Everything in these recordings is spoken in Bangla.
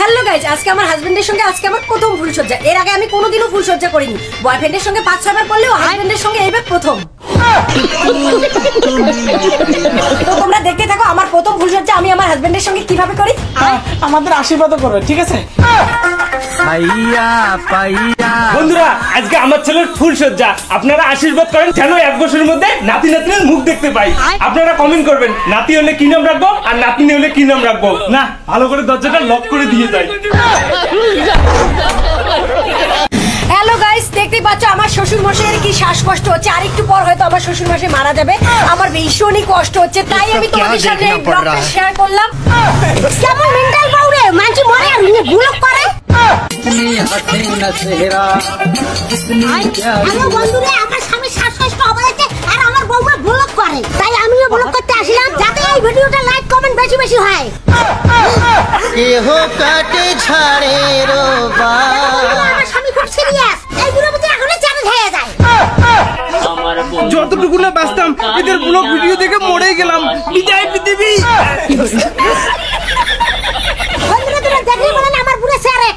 হ্যালো গাইজ, আজকে আমার হাজবেন্ডের সঙ্গে আজকে আমার প্রথম ফুলসজ্জা। এর আগে আমি কোনোদিনও ফুলসজ্জা করিনি। বয়ফ্রেন্ডের সঙ্গে 5-6 বার করলেও হাজবেন্ডের সঙ্গে এইবার প্রথম। তো তোমরা দেখতে থাকো আমার প্রথম ফুলসজ্জা আমি আমার হাজবেন্ডের সঙ্গে কিভাবে করি। আমাদের আশীর্বাদ করবে, ঠিক আছে? বন্ধুরা, আজকে আমার ছেলের ফুলসজ্জা, আপনারা আশীর্বাদ করেন যেন 1 বছরের মধ্যে নাতি নাতনির মুখ দেখতে পাই। আপনারা কমেন্ট করবেন নাতি হলে কি নাম রাখবো আর নাতনি হলে কি নাম রাখবো। না, ভালো করে দরজাটা লক করে দিয়ে যাই। হ্যালো গাইস, দেখতেই পাচ্ছ আমার শ্বশুর মশাইয়ের কি শ্বাসকষ্ট হচ্ছে। আর একটু পর হয়তো আমার শ্বশুর মশাই মারা যাবে। আমার ভীষণই কষ্ট হচ্ছে, তাই আমি তোমাদের সামনে এই ব্লগটা শেয়ার করলাম। কেমন মেন্টাল বাউরে মানছি মরে আর ব্লগ করে। হ্যালো বন্ধুরা, আমার স্বামী শ্বাসকষ্ট হয়েছে আর আমার বউমা ব্লগ করে, তাই আমিও ব্লগ করতে আসলাম যাতে এই ভিডিওটা লাইক কমেন্ট বেশি বেশি হয়। কেহ কাটে ছাড়ে রোবা, আমার স্বামী খুব সিরিয়াস, এই ভিডিওর মধ্যে এখনই চ্যালেঞ্জ হয়ে যায়। যতটুকু না বাঁচতাম এদের ব্লগ ভিডিও দেখে মরে গেলাম। বিদায় পৃথিবী। বন্ধুরা তোমরা দেখলেই বলেন আমার পুরো স্যারে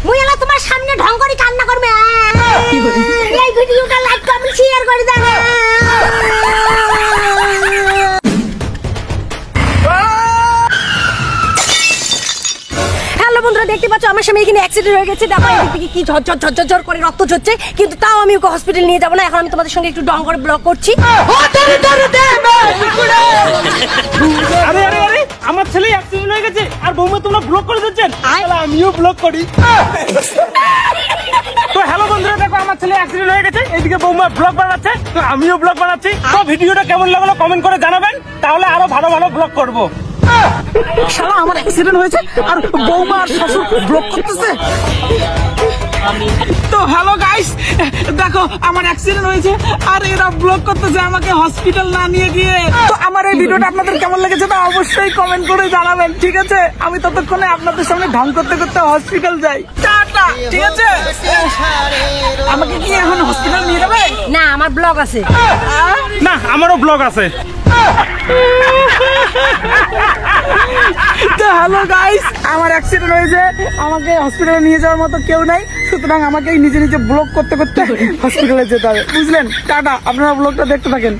মুই এলা তোমার সামনে ঢং করে কান্না করবে। এই ভিডিওটা লাইক কমেন্ট শেয়ার করে দাও। হ্যালো বন্ধুরা, দেখতে পাচ্ছ আমার সামনে এখানে অ্যাক্সিডেন্ট হয়ে গেছে। দেখো এদিক থেকে কি ঝরঝর করে রক্ত ঝরছে, কিন্তু তাও আমি ওকে হসপিটাল নিয়ে যাবো না। এখন আমি তোমাদের সঙ্গে একটু ঢং করে ব্লগ করছি। আরে আরে আরে, আমার ছেলে অ্যাক্সিডেন্ট হয়ে গেছে আর বৌমা তোমরা ব্লগ করে দিচ্ছেন। আমিও ব্লগ করি। তো হ্যালো বন্ধুরা, দেখো আমার ছেলে অ্যাক্সিডেন্ট হয়ে গেছে, এইদিকে বৌমা ব্লগ বানাচ্ছে, তো আমিও ব্লগ বানাচ্ছি। তো ভিডিওটা কেমন লাগলো কমেন্ট করে জানাবেন, তাহলে আরো ভালো ভালো ব্লগ করবো। শালা আমার অ্যাক্সিডেন্ট হয়েছে আর বৌমা আর শ্বশুর ব্লগ করতেছে। তো হ্যালো গাইস, দেখো আমার অ্যাক্সিডেন্ট হয়েছে আর এরা ব্লগ করতেছে আমাকে হসপিটাল না নিয়ে গিয়ে। তো আমার এই ভিডিওটা আপনাদের কেমন লেগেছে তা অবশ্যই কমেন্ট করে জানাবেন, ঠিক আছে? আমি ততক্ষণে আপনাদের সামনে ঢং করতে করতে হসপিটাল যাই। টাটা, ঠিক আছে? আমাকে কি এখন হসপিটাল নিয়ে যাবে? না, আমার ব্লগ আছে। না, আমারও ব্লগ আছে। তো হ্যালো গাইস, আমার অ্যাক্সিডেন্ট হয়েছে, আমাকে হসপিটালে নিয়ে যাওয়ার মতো কেউ নাই, সুতরাং আমাকে নিজে নিজে ব্লগ করতে করতে হসপিটালে যেতে হবে, বুঝলেন? টাটা, আপনারা ব্লগটা দেখতে থাকেন।